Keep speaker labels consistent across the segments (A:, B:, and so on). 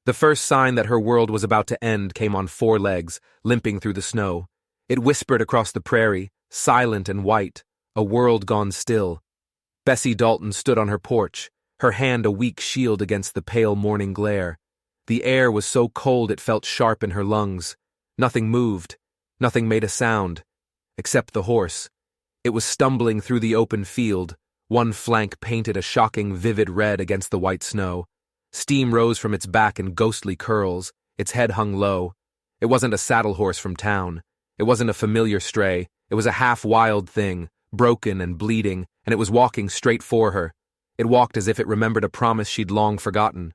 A: The first sign that her world was about to end came on four legs, limping through the snow. It whispered across the prairie, silent and white, a world gone still. Bessie Dalton stood on her porch, her hand a weak shield against the pale morning glare. The air was so cold it felt sharp in her lungs. Nothing moved, nothing made a sound, except the horse. It was stumbling through the open field, one flank painted a shocking, vivid red against the white snow. Steam rose from its back in ghostly curls, its head hung low. It wasn't a saddle horse from town. It wasn't a familiar stray. It was a half-wild thing, broken and bleeding, and it was walking straight for her. It walked as if it remembered a promise she'd long forgotten.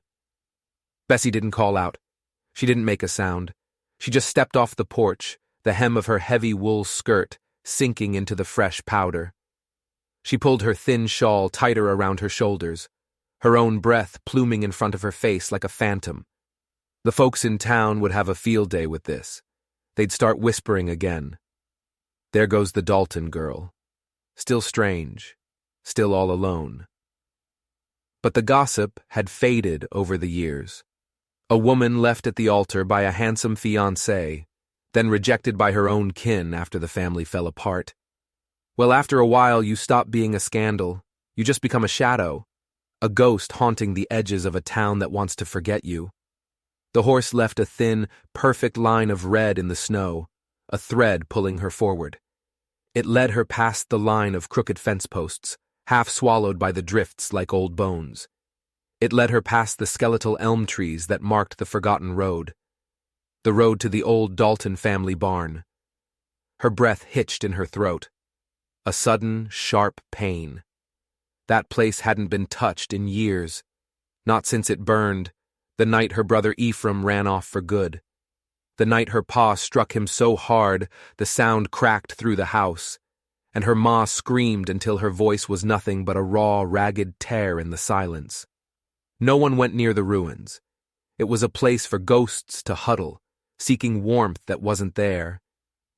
A: Bessie didn't call out. She didn't make a sound. She just stepped off the porch, the hem of her heavy wool skirt sinking into the fresh powder. She pulled her thin shawl tighter around her shoulders, her own breath pluming in front of her face like a phantom. The folks in town would have a field day with this. They'd start whispering again. There goes the Dalton girl. Still strange, still all alone. But the gossip had faded over the years. A woman left at the altar by a handsome fiancé, then rejected by her own kin after the family fell apart. Well, after a while you stop being a scandal. You just become a shadow, a ghost haunting the edges of a town that wants to forget you. The horse left a thin, perfect line of red in the snow, a thread pulling her forward. It led her past the line of crooked fence posts, half swallowed by the drifts like old bones. It led her past the skeletal elm trees that marked the forgotten road, the road to the old Dalton family barn. Her breath hitched in her throat. A sudden, sharp pain. That place hadn't been touched in years, not since it burned, the night her brother Ephraim ran off for good. The night her pa struck him so hard the sound cracked through the house, and her ma screamed until her voice was nothing but a raw, ragged tear in the silence. No one went near the ruins. It was a place for ghosts to huddle, seeking warmth that wasn't there,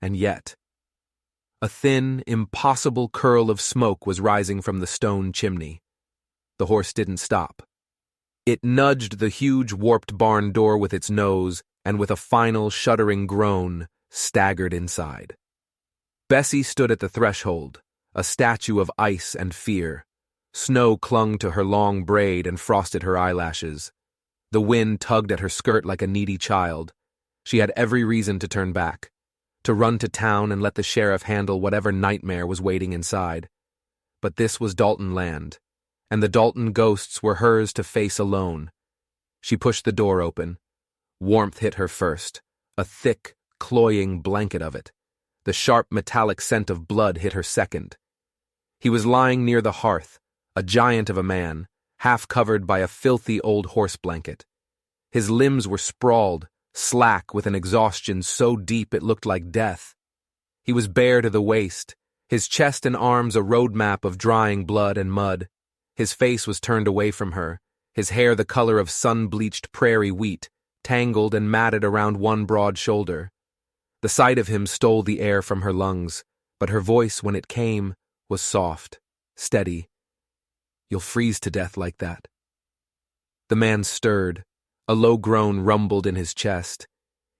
A: and yet. A thin, impossible curl of smoke was rising from the stone chimney. The horse didn't stop. It nudged the huge warped barn door with its nose, and with a final shuddering groan, staggered inside. Bessie stood at the threshold, a statue of ice and fear. Snow clung to her long braid and frosted her eyelashes. The wind tugged at her skirt like a needy child. She had every reason to turn back, to run to town and let the sheriff handle whatever nightmare was waiting inside. But this was Dalton land, and the Dalton ghosts were hers to face alone. She pushed the door open. Warmth hit her first, a thick, cloying blanket of it. The sharp metallic scent of blood hit her second. He was lying near the hearth, a giant of a man, half covered by a filthy old horse blanket. His limbs were sprawled, slack with an exhaustion so deep it looked like death. He was bare to the waist, his chest and arms a road map of drying blood and mud. His face was turned away from her, his hair the color of sun-bleached prairie wheat, tangled and matted around one broad shoulder. The sight of him stole the air from her lungs, but her voice, when it came, was soft, steady. You'll freeze to death like that. The man stirred. A low groan rumbled in his chest.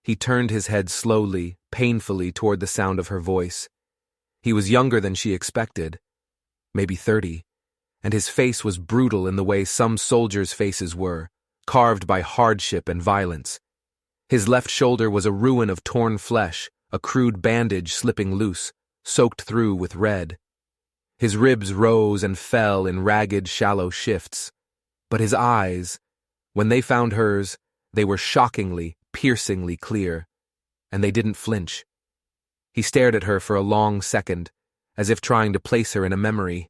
A: He turned his head slowly, painfully toward the sound of her voice. He was younger than she expected, maybe 30, and his face was brutal in the way some soldiers' faces were, carved by hardship and violence. His left shoulder was a ruin of torn flesh, a crude bandage slipping loose, soaked through with red. His ribs rose and fell in ragged, shallow shifts, but his eyes, when they found hers, they were shockingly, piercingly clear, and they didn't flinch. He stared at her for a long second, as if trying to place her in a memory.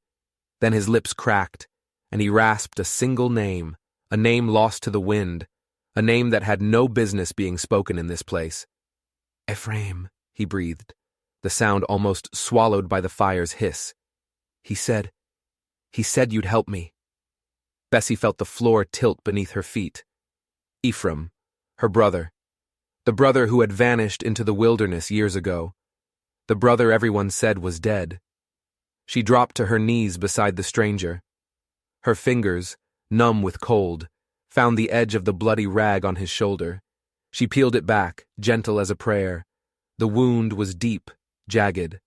A: Then his lips cracked, and he rasped a single name, a name lost to the wind, a name that had no business being spoken in this place. Ephraim, he breathed, the sound almost swallowed by the fire's hiss. He said you'd help me. Bessie felt the floor tilt beneath her feet. Ephraim, her brother. The brother who had vanished into the wilderness years ago. The brother everyone said was dead. She dropped to her knees beside the stranger. Her fingers, numb with cold, found the edge of the bloody rag on his shoulder. She peeled it back, gentle as a prayer. The wound was deep, jagged.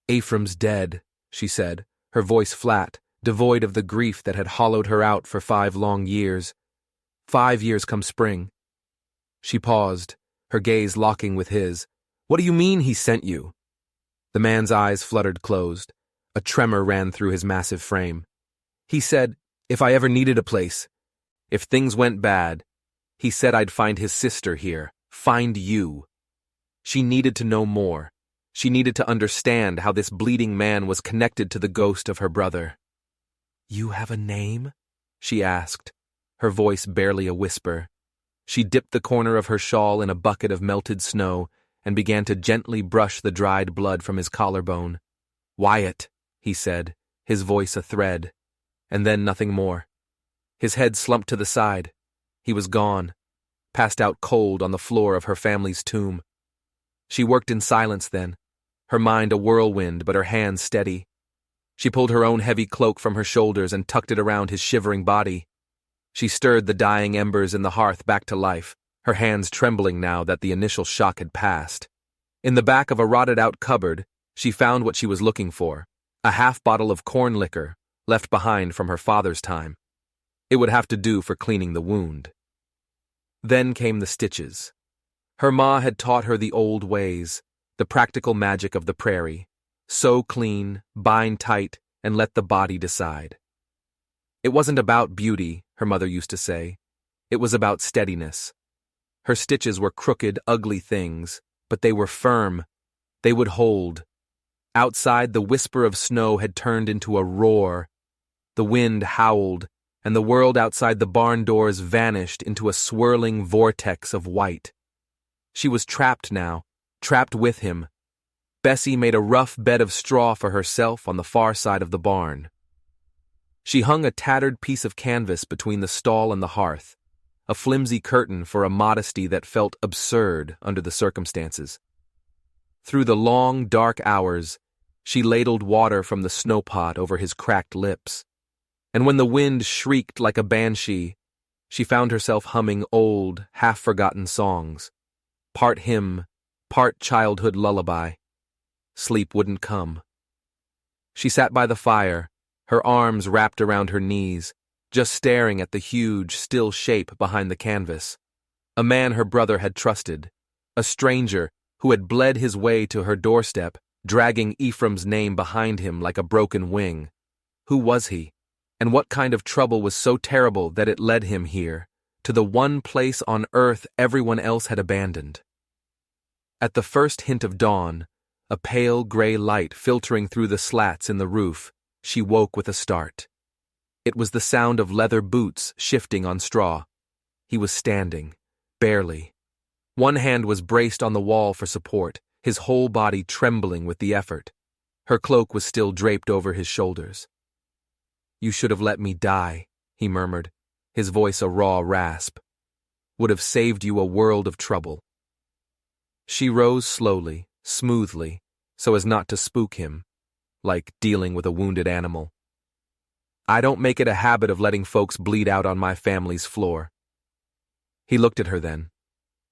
A: "Ephraim's dead," she said, her voice flat, devoid of the grief that had hollowed her out for 5 long years. 5 years come spring. She paused, her gaze locking with his. "What do you mean he sent you?" The man's eyes fluttered closed. A tremor ran through his massive frame. "He said, if I ever needed a place, if things went bad, he said I'd find his sister here, find you." She needed to know more. She needed to understand how this bleeding man was connected to the ghost of her brother. "You have a name?" she asked, her voice barely a whisper. She dipped the corner of her shawl in a bucket of melted snow and began to gently brush the dried blood from his collarbone. "Wyatt," he said, his voice a thread, and then nothing more. His head slumped to the side. He was gone, passed out cold on the floor of her family's tomb. She worked in silence then, her mind a whirlwind but her hands steady. She pulled her own heavy cloak from her shoulders and tucked it around his shivering body. She stirred the dying embers in the hearth back to life, her hands trembling now that the initial shock had passed. In the back of a rotted-out cupboard, she found what she was looking for, a half-bottle of corn liquor, left behind from her father's time. It would have to do for cleaning the wound. Then came the stitches. Her ma had taught her the old ways, the practical magic of the prairie. Sew clean, bind tight, and let the body decide. It wasn't about beauty, her mother used to say. It was about steadiness. Her stitches were crooked, ugly things, but they were firm. They would hold. Outside, the whisper of snow had turned into a roar. The wind howled, and the world outside the barn doors vanished into a swirling vortex of white. She was trapped now, trapped with him. Bessie made a rough bed of straw for herself on the far side of the barn. She hung a tattered piece of canvas between the stall and the hearth, a flimsy curtain for a modesty that felt absurd under the circumstances. Through the long, dark hours, she ladled water from the snow pot over his cracked lips, and when the wind shrieked like a banshee, she found herself humming old, half-forgotten songs, part hymn, part childhood lullaby. Sleep wouldn't come. She sat by the fire, her arms wrapped around her knees, just staring at the huge, still shape behind the canvas. A man her brother had trusted, a stranger who had bled his way to her doorstep, dragging Ephraim's name behind him like a broken wing. Who was he? And what kind of trouble was so terrible that it led him here, to the one place on earth everyone else had abandoned? At the first hint of dawn, a pale gray light filtering through the slats in the roof, she woke with a start. It was the sound of leather boots shifting on straw. He was standing, barely. One hand was braced on the wall for support, his whole body trembling with the effort. Her cloak was still draped over his shoulders. "You should have let me die," he murmured, his voice a raw rasp. "Would have saved you a world of trouble." She rose slowly, smoothly, so as not to spook him, like dealing with a wounded animal. "I don't make it a habit of letting folks bleed out on my family's floor." He looked at her then,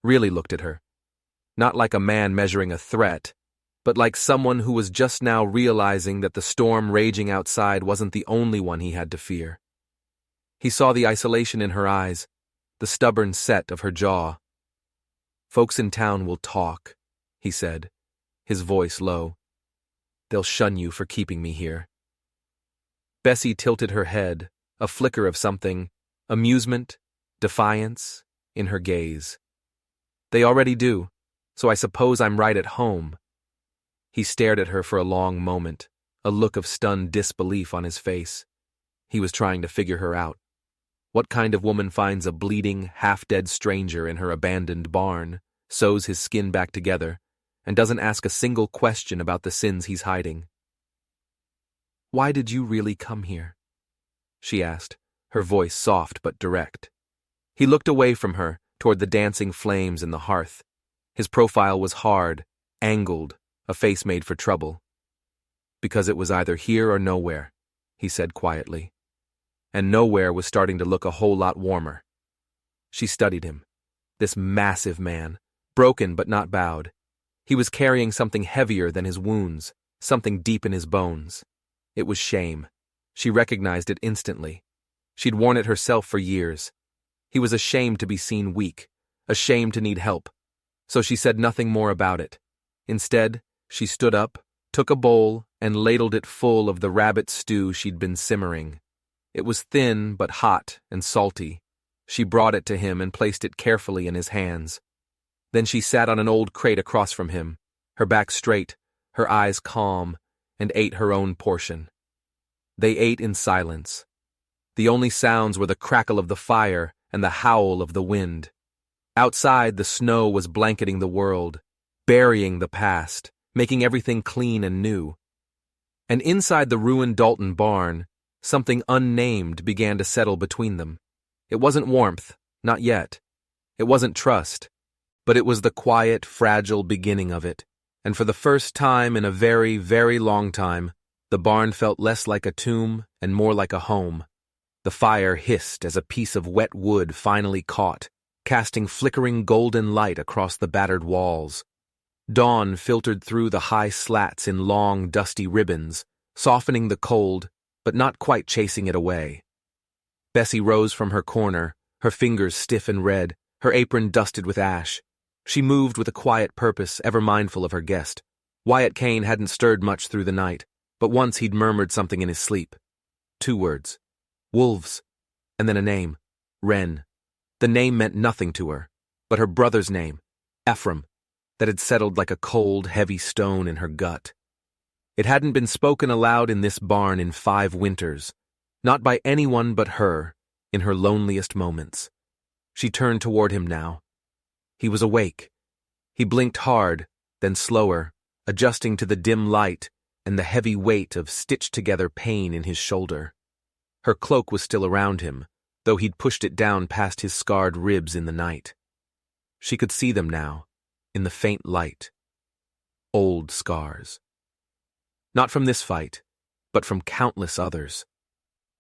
A: really looked at her, not like a man measuring a threat, but like someone who was just now realizing that the storm raging outside wasn't the only one he had to fear. He saw the isolation in her eyes, the stubborn set of her jaw. "Folks in town will talk," he said, his voice low. "They'll shun you for keeping me here." Bessie tilted her head, a flicker of something, amusement, defiance, in her gaze. "They already do, so I suppose I'm right at home." He stared at her for a long moment, a look of stunned disbelief on his face. He was trying to figure her out. What kind of woman finds a bleeding, half-dead stranger in her abandoned barn, sews his skin back together, and doesn't ask a single question about the sins he's hiding? "Why did you really come here?" she asked, her voice soft but direct. He looked away from her, toward the dancing flames in the hearth. His profile was hard, angled, a face made for trouble. "Because it was either here or nowhere," he said quietly. And nowhere was starting to look a whole lot warmer. She studied him. This massive man, broken but not bowed. He was carrying something heavier than his wounds, something deep in his bones. It was shame. She recognized it instantly. She'd worn it herself for years. He was ashamed to be seen weak, ashamed to need help. So she said nothing more about it. Instead, she stood up, took a bowl, and ladled it full of the rabbit stew she'd been simmering. It was thin but hot and salty. She brought it to him and placed it carefully in his hands. Then she sat on an old crate across from him, her back straight, her eyes calm, and ate her own portion. They ate in silence. The only sounds were the crackle of the fire and the howl of the wind. Outside, the snow was blanketing the world, burying the past, making everything clean and new. And inside the ruined Dalton barn, something unnamed began to settle between them. It wasn't warmth, not yet. It wasn't trust. But it was the quiet, fragile beginning of it, and for the first time in a very, very long time, the barn felt less like a tomb and more like a home. The fire hissed as a piece of wet wood finally caught, casting flickering golden light across the battered walls. Dawn filtered through the high slats in long, dusty ribbons, softening the cold, but not quite chasing it away. Bessie rose from her corner, her fingers stiff and red, her apron dusted with ash. She moved with a quiet purpose, ever mindful of her guest. Wyatt Kane hadn't stirred much through the night, but once he'd murmured something in his sleep. 2 words. Wolves. And then a name. Wren. The name meant nothing to her, but her brother's name, Ephraim, that had settled like a cold, heavy stone in her gut. It hadn't been spoken aloud in this barn in 5 winters, not by anyone but her, in her loneliest moments. She turned toward him now. He was awake. He blinked hard, then slower, adjusting to the dim light and the heavy weight of stitched-together pain in his shoulder. Her cloak was still around him, though he'd pushed it down past his scarred ribs in the night. She could see them now, in the faint light. Old scars. Not from this fight, but from countless others.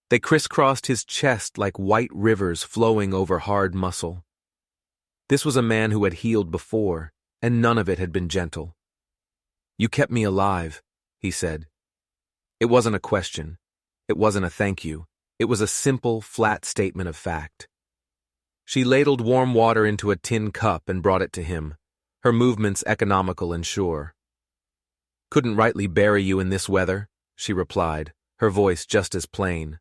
A: They crisscrossed his chest like white rivers flowing over hard muscle. This was a man who had healed before, and none of it had been gentle. "You kept me alive," he said. It wasn't a question. It wasn't a thank you. It was a simple, flat statement of fact. She ladled warm water into a tin cup and brought it to him, her movements economical and sure. "Couldn't rightly bury you in this weather," she replied, her voice just as plain.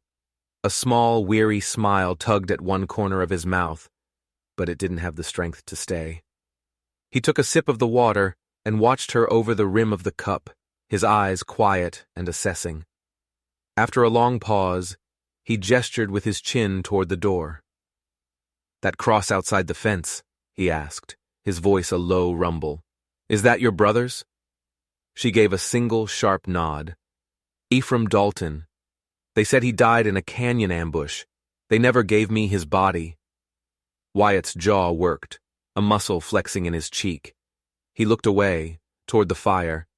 A: A small, weary smile tugged at one corner of his mouth, but it didn't have the strength to stay. He took a sip of the water and watched her over the rim of the cup, his eyes quiet and assessing. After a long pause, he gestured with his chin toward the door. "That cross outside the fence?" he asked, his voice a low rumble. "Is that your brother's?" She gave a single sharp nod. "Ephraim Dalton. They said he died in a canyon ambush. They never gave me his body." Wyatt's jaw worked, a muscle flexing in his cheek. He looked away, toward the fire.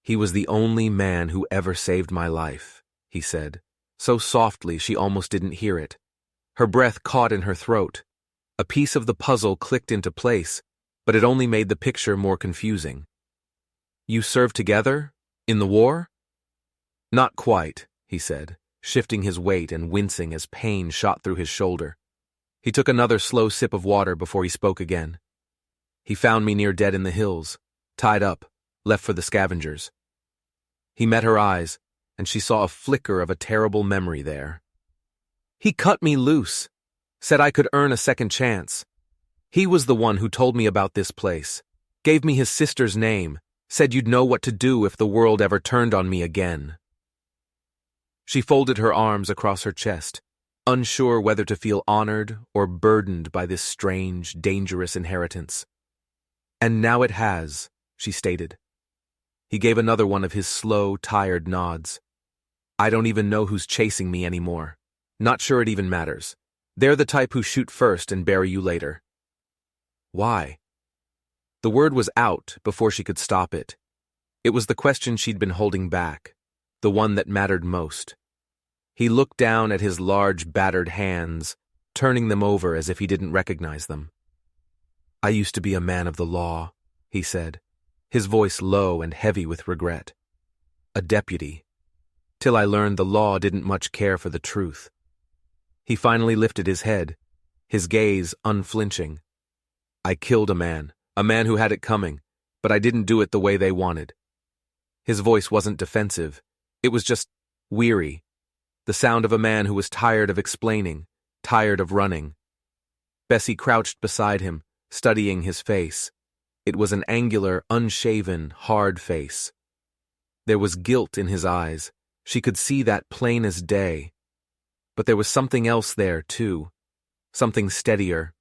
A: "He was the only man who ever saved my life," he said, so softly she almost didn't hear it. Her breath caught in her throat. A piece of the puzzle clicked into place, but it only made the picture more confusing. "You served together? In the war?" "Not quite," he said, shifting his weight and wincing as pain shot through his shoulder. He took another slow sip of water before he spoke again. "He found me near dead in the hills, tied up, left for the scavengers." He met her eyes, and she saw a flicker of a terrible memory there. "He cut me loose, said I could earn a second chance. He was the one who told me about this place, gave me his sister's name, said you'd know what to do if the world ever turned on me again." She folded her arms across her chest, unsure whether to feel honored or burdened by this strange, dangerous inheritance. "And now it has," she stated. He gave another one of his slow, tired nods. "I don't even know who's chasing me anymore. Not sure it even matters. They're the type who shoot first and bury you later." "Why?" The word was out before she could stop it. It was the question she'd been holding back, the one that mattered most. He looked down at his large, battered hands, turning them over as if he didn't recognize them. "I used to be a man of the law," he said, his voice low and heavy with regret. "A deputy. Till I learned the law didn't much care for the truth." He finally lifted his head, his gaze unflinching. "I killed a man who had it coming, but I didn't do it the way they wanted." His voice wasn't defensive, it was just weary, the sound of a man who was tired of explaining, tired of running. Bessie crouched beside him, studying his face. It was an angular, unshaven, hard face. There was guilt in his eyes. She could see that plain as day. But there was something else there, too. Something steadier.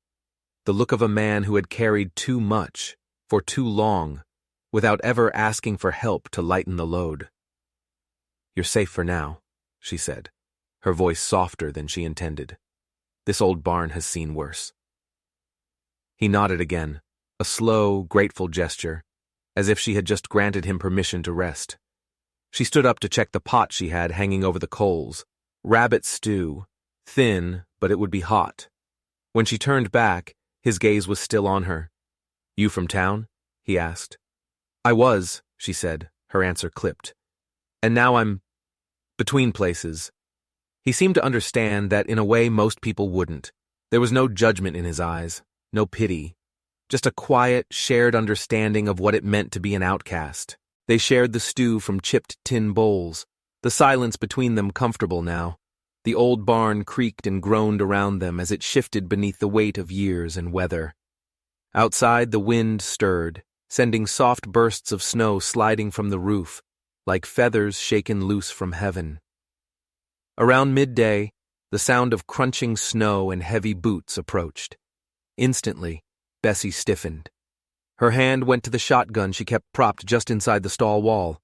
A: The look of a man who had carried too much, for too long, without ever asking for help to lighten the load. "You're safe for now," she said, her voice softer than she intended. "This old barn has seen worse." He nodded again, a slow, grateful gesture, as if she had just granted him permission to rest. She stood up to check the pot she had hanging over the coals. Rabbit stew, thin, but it would be hot. When she turned back, his gaze was still on her. "You from town?" he asked. "I was," she said, her answer clipped. "And now I'm between places." He seemed to understand that in a way most people wouldn't. There was no judgment in his eyes, no pity, just a quiet, shared understanding of what it meant to be an outcast. They shared the stew from chipped tin bowls, the silence between them comfortable now. The old barn creaked and groaned around them as it shifted beneath the weight of years and weather. Outside, the wind stirred, sending soft bursts of snow sliding from the roof, like feathers shaken loose from heaven. Around midday, the sound of crunching snow and heavy boots approached. Instantly, Bessie stiffened. Her hand went to the shotgun she kept propped just inside the stall wall.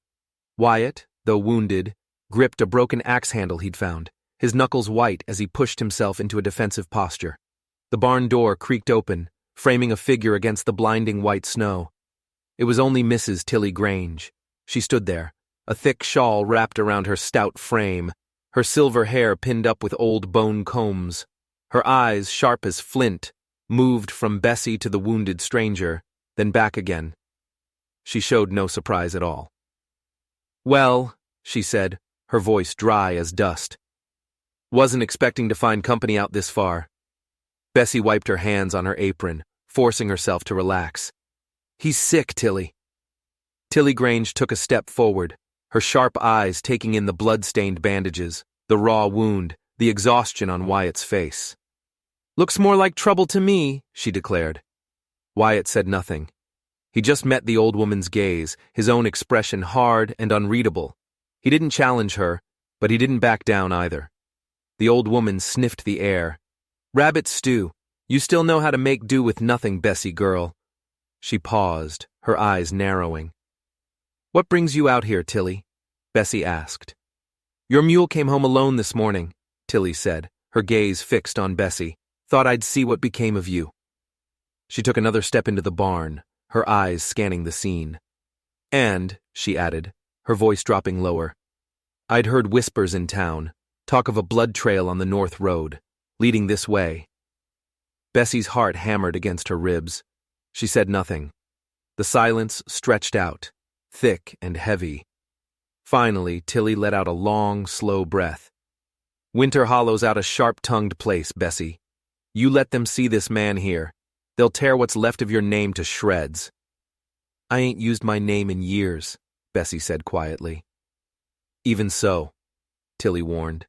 A: Wyatt, though wounded, gripped a broken axe handle he'd found, his knuckles white as he pushed himself into a defensive posture. The barn door creaked open, framing a figure against the blinding white snow. It was only Mrs. Tilly Grange. She stood there, a thick shawl wrapped around her stout frame, her silver hair pinned up with old bone combs. Her eyes, sharp as flint, moved from Bessie to the wounded stranger, then back again. She showed no surprise at all. "Well," she said, her voice dry as dust. "Wasn't expecting to find company out this far." Bessie wiped her hands on her apron, forcing herself to relax. "He's sick, Tilly." Tilly Grange took a step forward, her sharp eyes taking in the blood-stained bandages, the raw wound, the exhaustion on Wyatt's face. "Looks more like trouble to me," she declared. Wyatt said nothing. He just met the old woman's gaze, his own expression hard and unreadable. He didn't challenge her, but he didn't back down either. The old woman sniffed the air. "Rabbit stew. You still know how to make do with nothing, Bessie girl." She paused, her eyes narrowing. "What brings you out here, Tilly?" Bessie asked. "Your mule came home alone this morning," Tilly said, her gaze fixed on Bessie. "Thought I'd see what became of you." She took another step into the barn, her eyes scanning the scene. "And," she added, her voice dropping lower, "I'd heard whispers in town, talk of a blood trail on the north road, leading this way." Bessie's heart hammered against her ribs. She said nothing. The silence stretched out, thick and heavy. Finally, Tilly let out a long, slow breath. "Winter Hollow's out a sharp-tongued place, Bessie. You let them see this man here. They'll tear what's left of your name to shreds." "I ain't used my name in years," Bessie said quietly. "Even so," Tilly warned.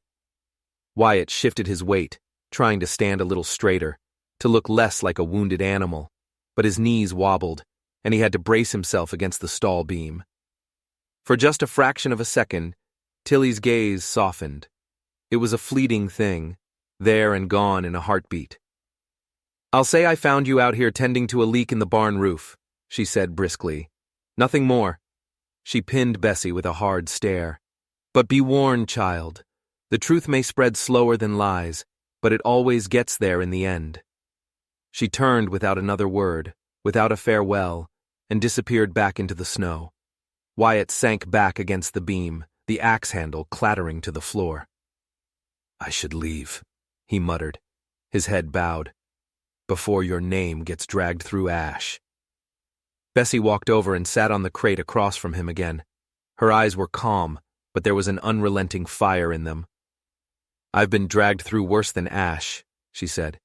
A: Wyatt shifted his weight, trying to stand a little straighter, to look less like a wounded animal, but his knees wobbled, and he had to brace himself against the stall beam. For just a fraction of a second, Tilly's gaze softened. It was a fleeting thing, there and gone in a heartbeat. "I'll say I found you out here tending to a leak in the barn roof," she said briskly. "Nothing more." She pinned Bessie with a hard stare. "But be warned, child. The truth may spread slower than lies, but it always gets there in the end." She turned without another word, without a farewell, and disappeared back into the snow. Wyatt sank back against the beam, the axe handle clattering to the floor. "I should leave," he muttered. His head bowed. Before your name gets dragged through ash. Bessie walked over and sat on the crate across from him again. Her eyes were calm, but there was an unrelenting fire in them. I've been dragged through worse than ash, she said.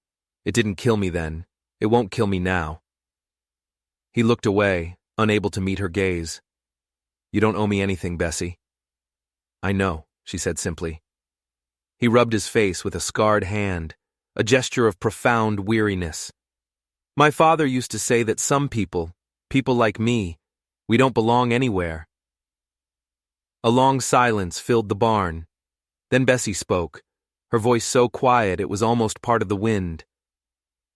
A: It didn't kill me then. It won't kill me now. He looked away, unable to meet her gaze. You don't owe me anything, Bessie. I know, she said simply. He rubbed his face with a scarred hand, a gesture of profound weariness. My father used to say that some people like me, we don't belong anywhere. A long silence filled the barn. Then Bessie spoke, her voice so quiet it was almost part of the wind.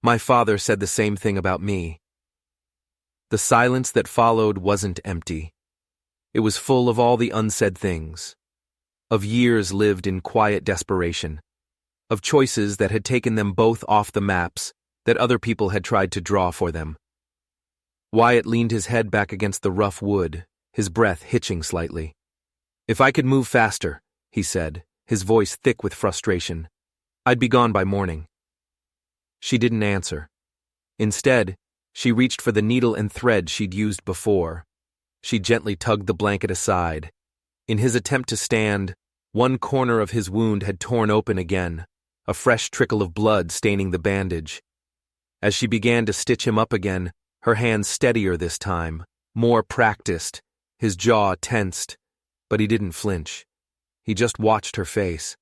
A: My father said the same thing about me. The silence that followed wasn't empty. It was full of all the unsaid things, of years lived in quiet desperation, of choices that had taken them both off the maps that other people had tried to draw for them. Wyatt leaned his head back against the rough wood, his breath hitching slightly. If I could move faster, he said, his voice thick with frustration, I'd be gone by morning. She didn't answer. Instead, she reached for the needle and thread she'd used before. She gently tugged the blanket aside. In his attempt to stand, one corner of his wound had torn open again, a fresh trickle of blood staining the bandage. As she began to stitch him up again, her hands steadier this time, more practiced, his jaw tensed, but he didn't flinch. He just watched her face.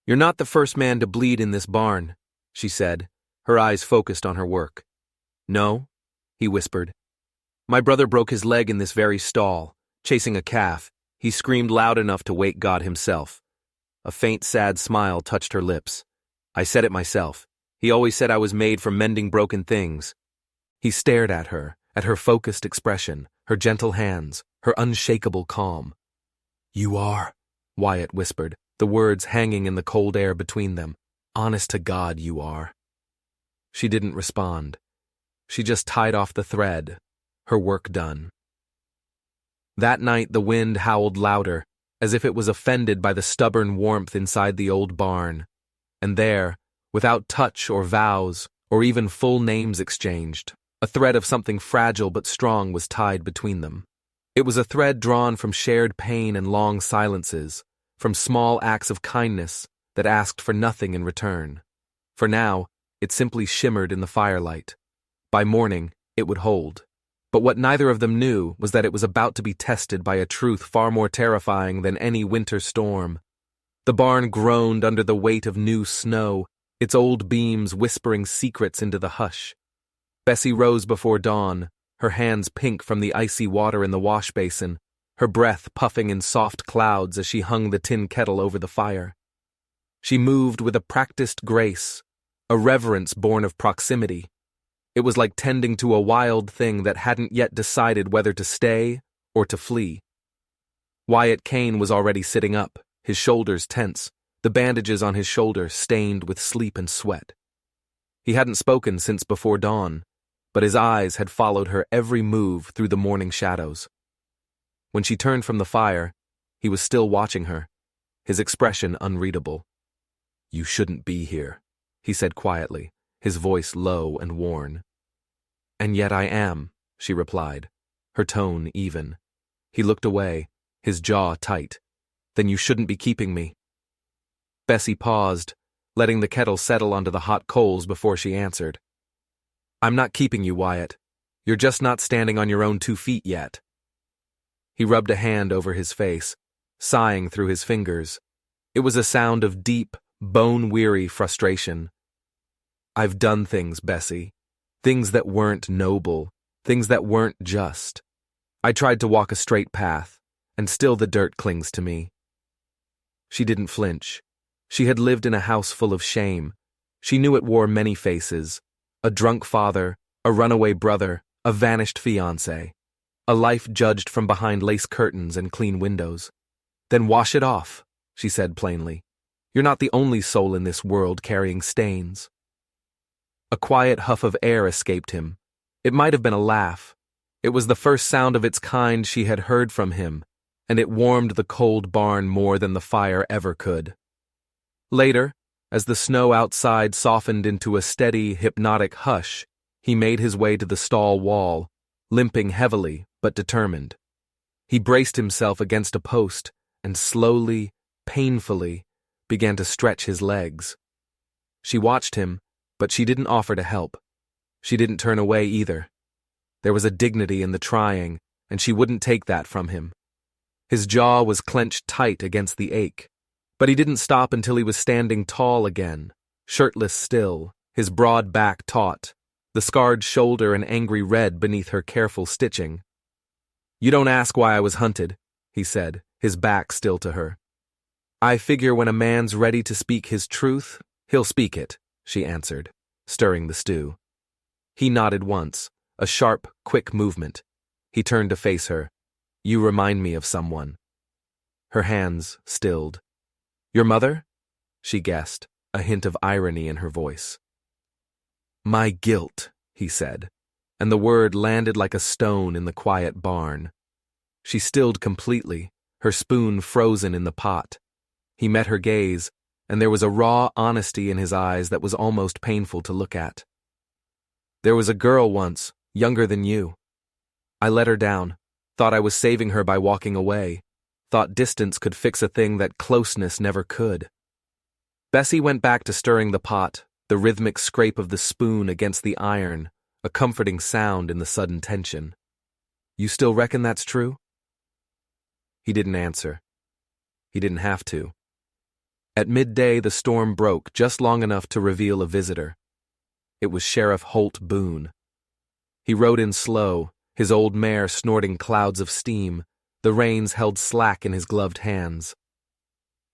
A: You're not the first man to bleed in this barn, she said, her eyes focused on her work. No, he whispered. My brother broke his leg in this very stall, chasing a calf. He screamed loud enough to wake God himself. A faint, sad smile touched her lips. I said it myself. He always said I was made for mending broken things. He stared at her focused expression, her gentle hands, her unshakable calm. You are, Wyatt whispered, the words hanging in the cold air between them. Honest to God, you are. She didn't respond. She just tied off the thread, her work done. That night the wind howled louder, as if it was offended by the stubborn warmth inside the old barn. And there, without touch or vows, or even full names exchanged, a thread of something fragile but strong was tied between them. It was a thread drawn from shared pain and long silences, from small acts of kindness that asked for nothing in return. For now, it simply shimmered in the firelight. By morning, it would hold. But what neither of them knew was that it was about to be tested by a truth far more terrifying than any winter storm. The barn groaned under the weight of new snow, its old beams whispering secrets into the hush. Bessie rose before dawn, her hands pink from the icy water in the wash basin, her breath puffing in soft clouds as she hung the tin kettle over the fire. She moved with a practiced grace, a reverence born of proximity. It was like tending to a wild thing that hadn't yet decided whether to stay or to flee. Wyatt Kane was already sitting up, his shoulders tense, the bandages on his shoulder stained with sleep and sweat. He hadn't spoken since before dawn, but his eyes had followed her every move through the morning shadows. When she turned from the fire, he was still watching her, his expression unreadable. You shouldn't be here, he said quietly, his voice low and worn. And yet I am, she replied, her tone even. He looked away, his jaw tight. Then you shouldn't be keeping me. Bessie paused, letting the kettle settle onto the hot coals before she answered. I'm not keeping you, Wyatt. You're just not standing on your own 2 feet yet. He rubbed a hand over his face, sighing through his fingers. It was a sound of deep, bone-weary frustration. I've done things, Bessie. Things that weren't noble, things that weren't just. I tried to walk a straight path, and still the dirt clings to me. She didn't flinch. She had lived in a house full of shame. She knew it wore many faces. A drunk father, a runaway brother, a vanished fiancé. A life judged from behind lace curtains and clean windows. Then wash it off, she said plainly. You're not the only soul in this world carrying stains. A quiet huff of air escaped him. It might have been a laugh. It was the first sound of its kind she had heard from him, and it warmed the cold barn more than the fire ever could. Later, As the snow outside softened into a steady, hypnotic hush, he made his way to the stall wall, limping heavily but determined. He braced himself against a post and slowly, painfully, began to stretch his legs. She watched him, but she didn't offer to help. She didn't turn away either. There was a dignity in the trying, and she wouldn't take that from him. His jaw was clenched tight against the ache, but he didn't stop until he was standing tall again, shirtless still, his broad back taut, the scarred shoulder an angry red beneath her careful stitching. "You don't ask why I was hunted," he said, his back still to her. "I figure when a man's ready to speak his truth, he'll speak it," she answered, stirring the stew. He nodded once, a sharp, quick movement. He turned to face her. "You remind me of someone." Her hands stilled. "Your mother?" she guessed, a hint of irony in her voice. "My guilt," he said, and the word landed like a stone in the quiet barn. She stilled completely, her spoon frozen in the pot. He met her gaze, and there was a raw honesty in his eyes that was almost painful to look at. "There was a girl once, younger than you. I let her down, thought I was saving her by walking away, thought distance could fix a thing that closeness never could." Bessie went back to stirring the pot, the rhythmic scrape of the spoon against the iron, a comforting sound in the sudden tension. "You still reckon that's true?" He didn't answer. He didn't have to. At midday, the storm broke just long enough to reveal a visitor. It was Sheriff Holt Boone. He rode in slow, his old mare snorting clouds of steam, the reins held slack in his gloved hands.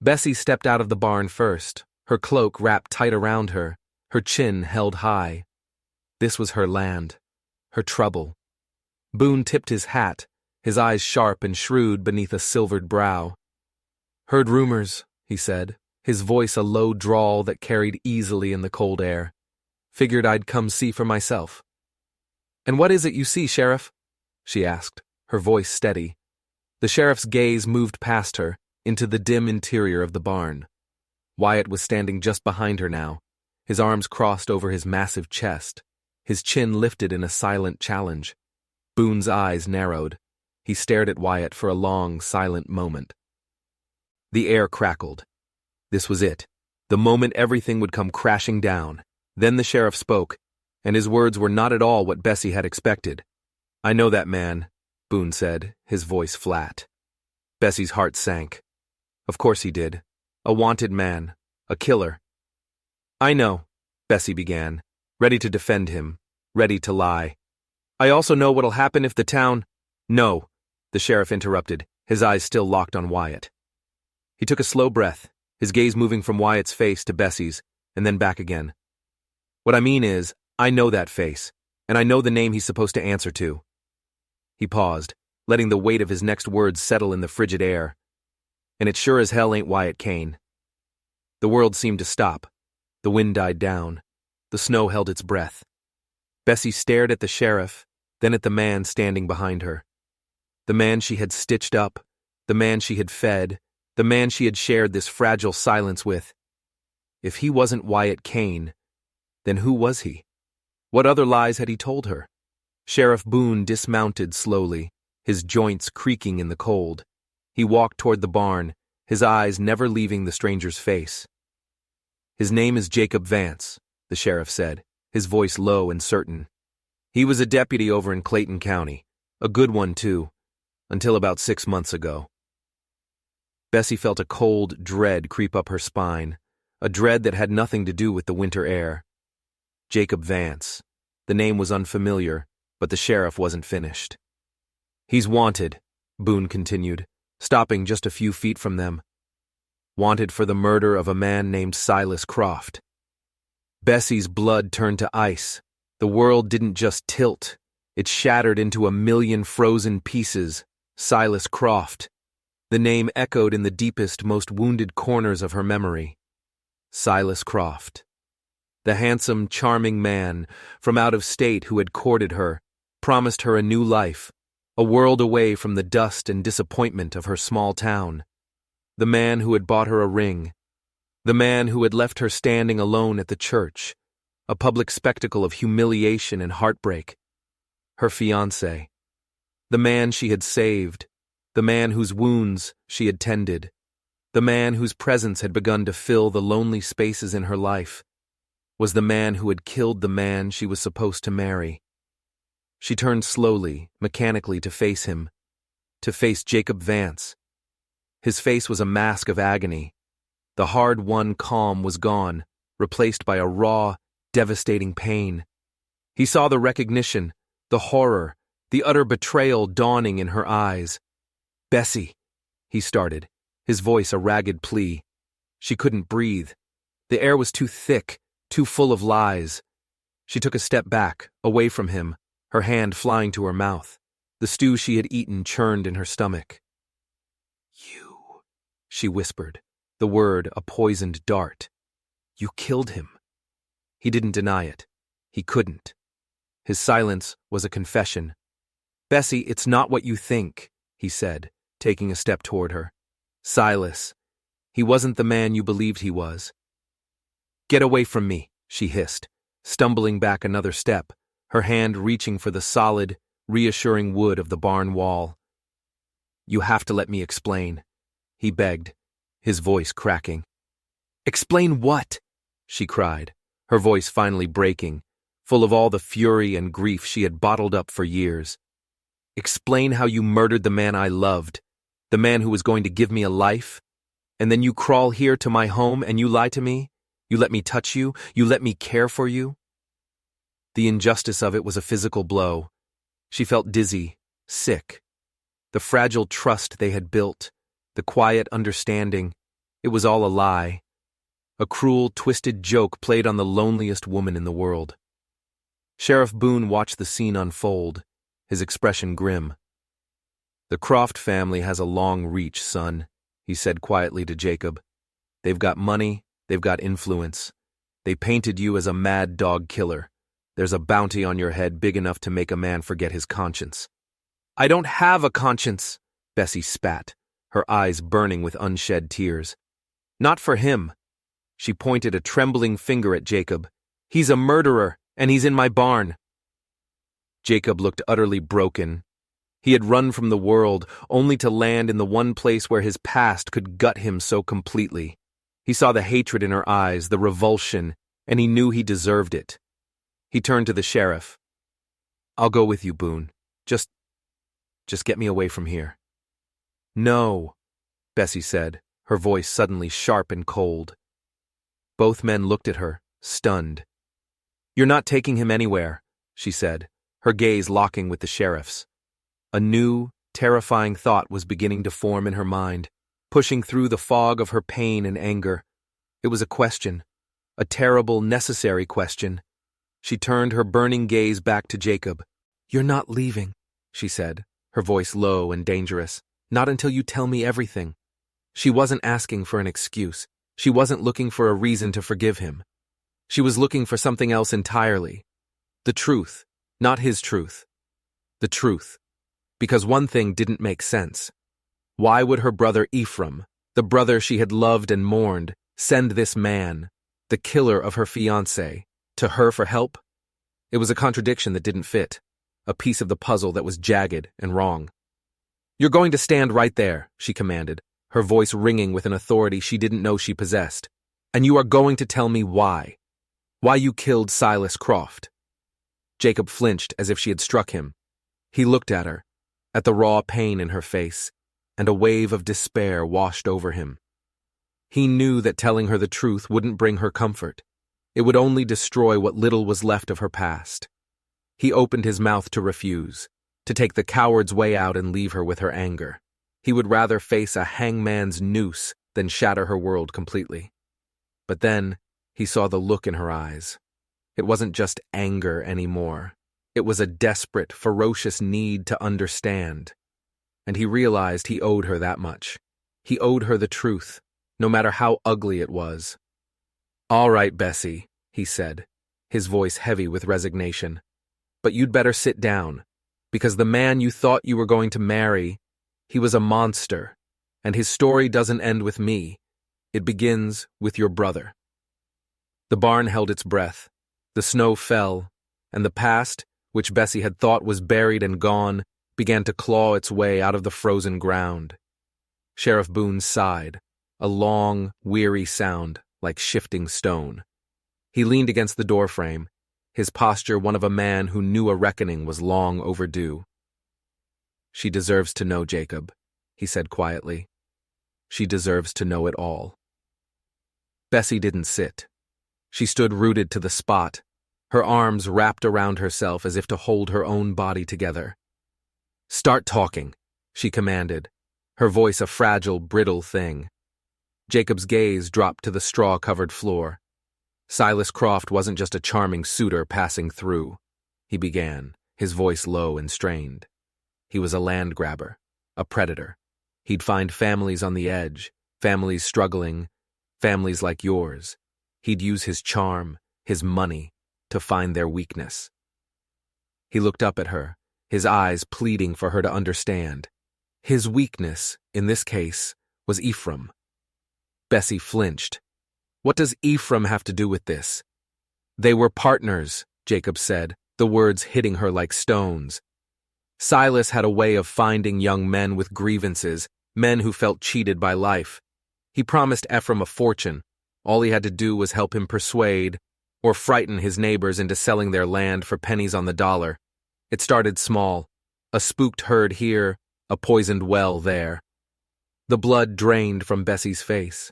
A: Bessie stepped out of the barn first, her cloak wrapped tight around her, her chin held high. This was her land, her trouble. Boone tipped his hat, his eyes sharp and shrewd beneath a silvered brow. "Heard rumors," he said, his voice a low drawl that carried easily in the cold air. "Figured I'd come see for myself." "And what is it you see, Sheriff?" she asked, her voice steady. The sheriff's gaze moved past her, into the dim interior of the barn. Wyatt was standing just behind her now, his arms crossed over his massive chest, his chin lifted in a silent challenge. Boone's eyes narrowed. He stared at Wyatt for a long, silent moment. The air crackled. This was it, the moment everything would come crashing down. Then the sheriff spoke, and his words were not at all what Bessie had expected. "I know that man," Boone said, his voice flat. Bessie's heart sank. Of course he did. A wanted man. A killer. "I know," Bessie began, ready to defend him, ready to lie. "I also know what'll happen if the town—" "No," the sheriff interrupted, his eyes still locked on Wyatt. He took a slow breath, his gaze moving from Wyatt's face to Bessie's, and then back again. "What I mean is, I know that face, and I know the name he's supposed to answer to." He paused, letting the weight of his next words settle in the frigid air. "And it sure as hell ain't Wyatt Kane." The world seemed to stop. The wind died down. The snow held its breath. Bessie stared at the sheriff, then at the man standing behind her. The man she had stitched up, the man she had fed, the man she had shared this fragile silence with. If he wasn't Wyatt Kane, then who was he? What other lies had he told her? Sheriff Boone dismounted slowly, his joints creaking in the cold. He walked toward the barn, his eyes never leaving the stranger's face. "His name is Jacob Vance," the sheriff said, his voice low and certain. "He was a deputy over in Clayton County, a good one too, until about 6 months ago." Bessie felt a cold dread creep up her spine, a dread that had nothing to do with the winter air. Jacob Vance. The name was unfamiliar, but the sheriff wasn't finished. "He's wanted," Boone continued, stopping just a few feet from them. "Wanted for the murder of a man named Silas Croft." Bessie's blood turned to ice. The world didn't just tilt. It shattered into a million frozen pieces. Silas Croft. The name echoed in the deepest, most wounded corners of her memory. Silas Croft. The handsome, charming man from out of state who had courted her, promised her a new life, a world away from the dust and disappointment of her small town. The man who had bought her a ring. The man who had left her standing alone at the church, a public spectacle of humiliation and heartbreak. Her fiancé. The man she had saved, the man whose wounds she had tended, the man whose presence had begun to fill the lonely spaces in her life, was the man who had killed the man she was supposed to marry. She turned slowly, mechanically to face him, to face Jacob Vance. His face was a mask of agony. The hard-won calm was gone, replaced by a raw, devastating pain. He saw the recognition, the horror, the utter betrayal dawning in her eyes. "Bessie," he started, his voice a ragged plea. She couldn't breathe. The air was too thick, too full of lies. She took a step back, away from him, her hand flying to her mouth. The stew she had eaten churned in her stomach. "You," she whispered, the word a poisoned dart. "You killed him." He didn't deny it. He couldn't. His silence was a confession. "Bessie, it's not what you think," he said, taking a step toward her. "Silas, he wasn't the man you believed he was." "Get away from me," she hissed, stumbling back another step, her hand reaching for the solid, reassuring wood of the barn wall. "You have to let me explain," he begged, his voice cracking. "Explain what?" she cried, her voice finally breaking, full of all the fury and grief she had bottled up for years. "Explain how you murdered the man I loved, the man who was going to give me a life, and then you crawl here to my home and you lie to me? You let me touch you? You let me care for you?" The injustice of it was a physical blow. She felt dizzy, sick. The fragile trust they had built, the quiet understanding, it was all a lie. A cruel, twisted joke played on the loneliest woman in the world. Sheriff Boone watched the scene unfold, his expression grim. "The Croft family has a long reach, son," he said quietly to Jacob. "They've got money, they've got influence. They painted you as a mad dog killer. There's a bounty on your head big enough to make a man forget his conscience." "I don't have a conscience," Bessie spat, her eyes burning with unshed tears. "Not for him." She pointed a trembling finger at Jacob. "He's a murderer, and he's in my barn." Jacob looked utterly broken. He had run from the world, only to land in the one place where his past could gut him so completely. He saw the hatred in her eyes, the revulsion, and he knew he deserved it. He turned to the sheriff. "I'll go with you, Boone. Just get me away from here." "No," Bessie said, her voice suddenly sharp and cold. Both men looked at her, stunned. "You're not taking him anywhere," she said, her gaze locking with the sheriff's. A new, terrifying thought was beginning to form in her mind, pushing through the fog of her pain and anger. It was a question, a terrible, necessary question. She turned her burning gaze back to Jacob. "You're not leaving," she said, her voice low and dangerous. "Not until you tell me everything." She wasn't asking for an excuse. She wasn't looking for a reason to forgive him. She was looking for something else entirely. The truth, not his truth. The truth. Because one thing didn't make sense. Why would her brother Ephraim, the brother she had loved and mourned, send this man, the killer of her fiancé, to her for help? It was a contradiction that didn't fit, a piece of the puzzle that was jagged and wrong. "You're going to stand right there," she commanded, her voice ringing with an authority she didn't know she possessed. "And you are going to tell me why. Why you killed Silas Croft." Jacob flinched as if she had struck him. He looked at her, at the raw pain in her face, and a wave of despair washed over him. He knew that telling her the truth wouldn't bring her comfort. It would only destroy what little was left of her past. He opened his mouth to refuse, to take the coward's way out and leave her with her anger. He would rather face a hangman's noose than shatter her world completely. But then, he saw the look in her eyes. It wasn't just anger anymore. It was a desperate, ferocious need to understand. And he realized he owed her that much. He owed her the truth, no matter how ugly it was. "All right, Bessie," he said, his voice heavy with resignation. "But you'd better sit down, because the man you thought you were going to marry, he was a monster, and his story doesn't end with me. It begins with your brother. The barn held its breath. The snow fell, and the past, which Bessie had thought was buried and gone, began to claw its way out of the frozen ground. Sheriff Boone sighed, a long, weary sound like shifting stone. He leaned against the doorframe, his posture one of a man who knew a reckoning was long overdue. "She deserves to know, Jacob," he said quietly. "She deserves to know it all." Bessie didn't sit. She stood rooted to the spot, her arms wrapped around herself as if to hold her own body together. "Start talking," she commanded, her voice a fragile, brittle thing. Jacob's gaze dropped to the straw-covered floor. Silas Croft wasn't just a charming suitor passing through, he began, his voice low and strained. He was a land grabber, a predator. He'd find families on the edge, families struggling, families like yours. He'd use his charm, his money, to find their weakness. He looked up at her, his eyes pleading for her to understand. His weakness, in this case, was Ephraim. Bessie flinched. "What does Ephraim have to do with this?" "They were partners," Jacob said, the words hitting her like stones. Silas had a way of finding young men with grievances, men who felt cheated by life. He promised Ephraim a fortune. All he had to do was help him persuade or frighten his neighbors into selling their land for pennies on the dollar. It started small, a spooked herd here, a poisoned well there. The blood drained from Bessie's face.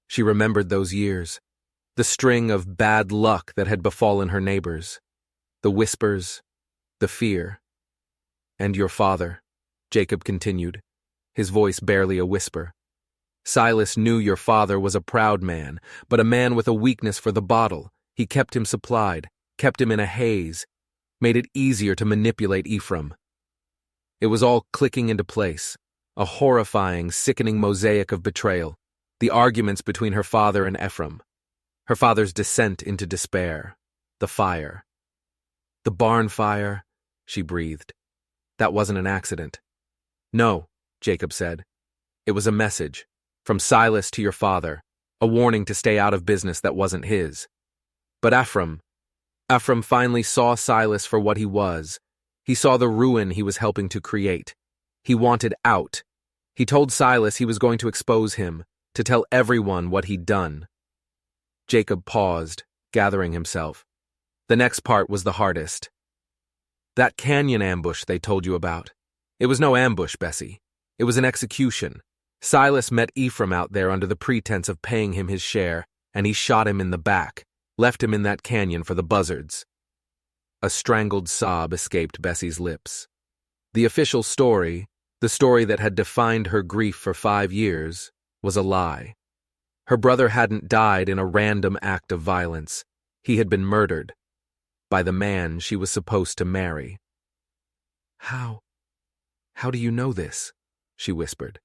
A: She remembered those years, the string of bad luck that had befallen her neighbors, the whispers, the fear. "And your father," Jacob continued, his voice barely a whisper. "Silas knew your father was a proud man, but a man with a weakness for the bottle. He kept him supplied, kept him in a haze, made it easier to manipulate Ephraim." It was all clicking into place, a horrifying, sickening mosaic of betrayal. The arguments between her father and Ephraim, her father's descent into despair, the fire. "The barn fire," she breathed. "That wasn't an accident." "No," Jacob said. "It was a message, from Silas to your father, a warning to stay out of business that wasn't his. But Ephraim finally saw Silas for what he was. He saw the ruin he was helping to create. He wanted out. He told Silas he was going to expose him, to tell everyone what he'd done." Jacob paused, gathering himself. The next part was the hardest. "That canyon ambush they told you about. It was no ambush, Bessie. It was an execution. Silas met Ephraim out there under the pretense of paying him his share, and he shot him in the back, left him in that canyon for the buzzards." A strangled sob escaped Bessie's lips. The official story, the story that had defined her grief for 5 years, was a lie. Her brother hadn't died in a random act of violence. He had been murdered by the man she was supposed to marry. How do you know this?" she whispered.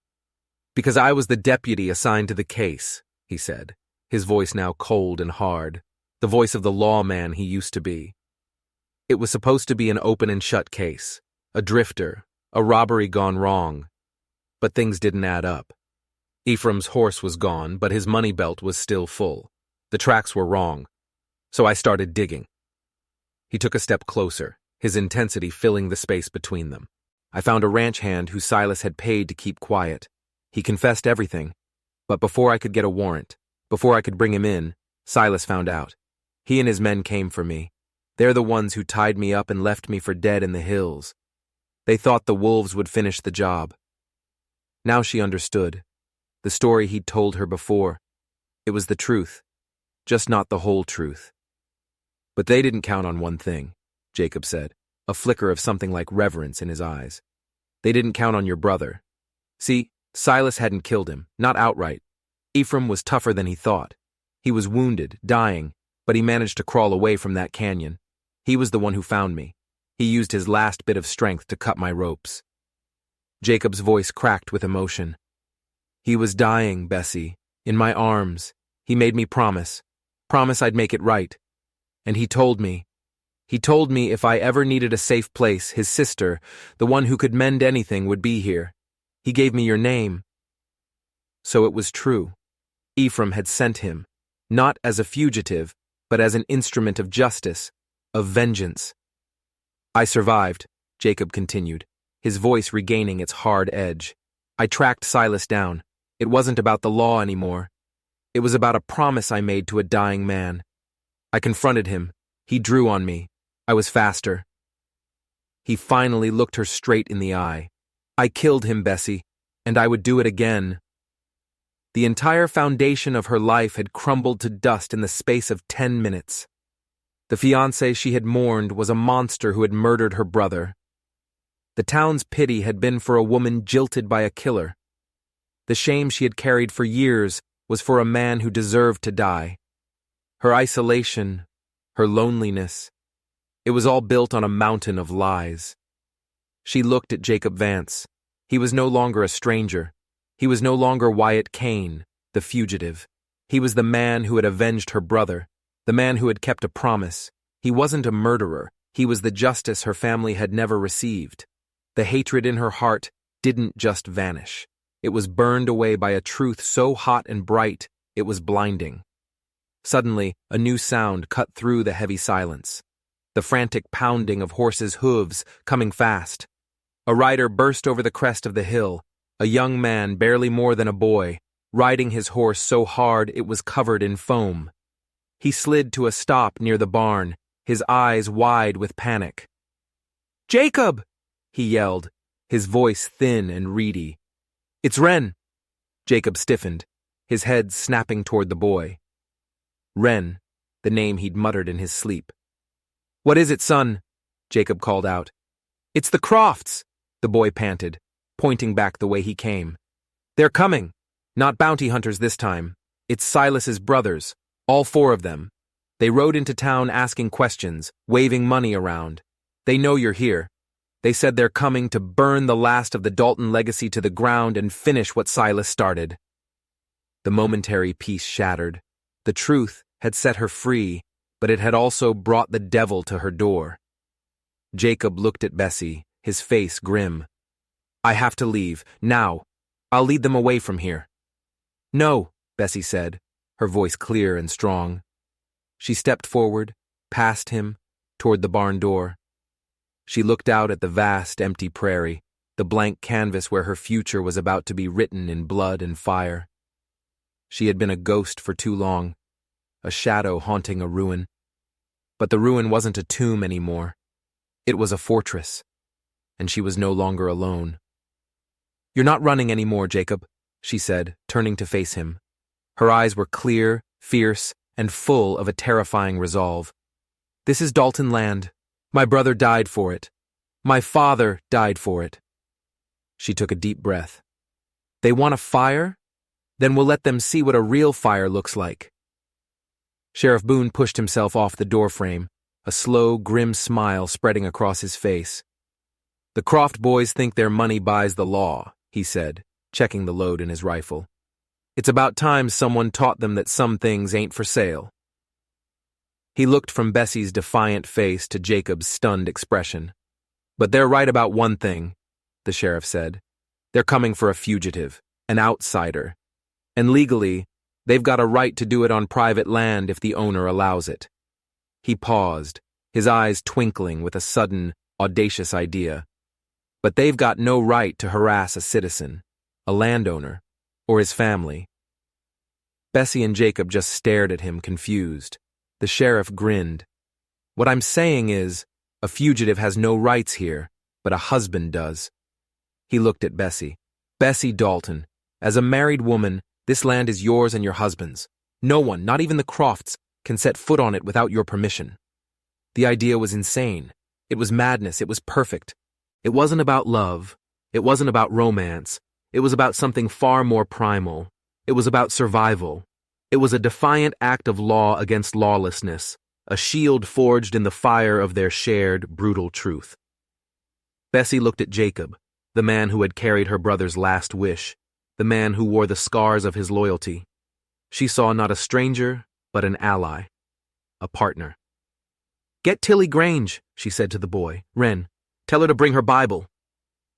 A: "Because I was the deputy assigned to the case," he said, his voice now cold and hard, the voice of the lawman he used to be. "It was supposed to be an open and shut case, a drifter, a robbery gone wrong. But things didn't add up. Ephraim's horse was gone, but his money belt was still full. The tracks were wrong. So I started digging." He took a step closer, his intensity filling the space between them. "I found a ranch hand who Silas had paid to keep quiet. He confessed everything. But before I could get a warrant, before I could bring him in, Silas found out. He and his men came for me. They're the ones who tied me up and left me for dead in the hills. They thought the wolves would finish the job." Now she understood. The story he'd told her before. It was the truth, just not the whole truth. "But they didn't count on one thing," Jacob said, a flicker of something like reverence in his eyes. "They didn't count on your brother. See, Silas hadn't killed him, not outright. Ephraim was tougher than he thought. He was wounded, dying, but he managed to crawl away from that canyon. He was the one who found me. He used his last bit of strength to cut my ropes." Jacob's voice cracked with emotion. "He was dying, Bessie, in my arms. He made me promise I'd make it right. And he told me if I ever needed a safe place, his sister, the one who could mend anything, would be here. He gave me your name." So it was true. Ephraim had sent him, not as a fugitive, but as an instrument of justice, of vengeance. I survived, Jacob continued, his voice regaining its hard edge. I tracked Silas down. It wasn't about the law anymore. It was about a promise I made to a dying man. I confronted him. He drew on me. I was faster. He finally looked her straight in the eye. I killed him, Bessie, and I would do it again. The entire foundation of her life had crumbled to dust in the space of 10 minutes. The fiancé she had mourned was a monster who had murdered her brother. The town's pity had been for a woman jilted by a killer. The shame she had carried for years was for a man who deserved to die. Her isolation, her loneliness, it was all built on a mountain of lies. She looked at Jacob Vance. He was no longer a stranger. He was no longer Wyatt Kane, the fugitive. He was the man who had avenged her brother, the man who had kept a promise. He wasn't a murderer. He was the justice her family had never received. The hatred in her heart didn't just vanish. It was burned away by a truth so hot and bright, it was blinding. Suddenly, a new sound cut through the heavy silence. The frantic pounding of horses' hooves coming fast. A rider burst over the crest of the hill, a young man barely more than a boy, riding his horse so hard it was covered in foam. He slid to a stop near the barn, his eyes wide with panic. "Jacob!" he yelled, his voice thin and reedy. "It's Wren." Jacob stiffened, his head snapping toward the boy. Wren, the name he'd muttered in his sleep. "What is it, son?" Jacob called out. "It's the Crofts," the boy panted, pointing back the way he came. "They're coming. Not bounty hunters this time. It's Silas's brothers, all 4 of them. They rode into town asking questions, waving money around. They know you're here. They said they're coming to burn the last of the Dalton legacy to the ground and finish what Silas started." The momentary peace shattered. The truth had set her free, but it had also brought the devil to her door. Jacob looked at Bessie, his face grim. "I have to leave, now. I'll lead them away from here." "No," Bessie said, her voice clear and strong. She stepped forward, past him, toward the barn door. She looked out at the vast, empty prairie, the blank canvas where her future was about to be written in blood and fire. She had been a ghost for too long, a shadow haunting a ruin. But the ruin wasn't a tomb anymore. It was a fortress, and she was no longer alone. "You're not running anymore, Jacob," she said, turning to face him. Her eyes were clear, fierce, and full of a terrifying resolve. "This is Dalton land. My brother died for it. My father died for it." She took a deep breath. "They want a fire? Then we'll let them see what a real fire looks like." Sheriff Boone pushed himself off the doorframe, a slow, grim smile spreading across his face. "The Croft boys think their money buys the law," he said, checking the load in his rifle. "It's about time someone taught them that some things ain't for sale." He looked from Bessie's defiant face to Jacob's stunned expression. "But they're right about one thing," the sheriff said. "They're coming for a fugitive, an outsider. And legally, they've got a right to do it on private land if the owner allows it." He paused, his eyes twinkling with a sudden, audacious idea. "But they've got no right to harass a citizen, a landowner, or his family." Bessie and Jacob just stared at him, confused. The sheriff grinned. "What I'm saying is, a fugitive has no rights here, but a husband does." He looked at Bessie. "Bessie Dalton, as a married woman, this land is yours and your husband's. No one, not even the Crofts, can set foot on it without your permission." The idea was insane. It was madness. It was perfect. It wasn't about love. It wasn't about romance. It was about something far more primal. It was about survival. It was a defiant act of law against lawlessness, a shield forged in the fire of their shared, brutal truth. Bessie looked at Jacob, the man who had carried her brother's last wish, the man who wore the scars of his loyalty. She saw not a stranger, but an ally, a partner. "Get Tilly Grange," she said to the boy. "Wren, tell her to bring her Bible."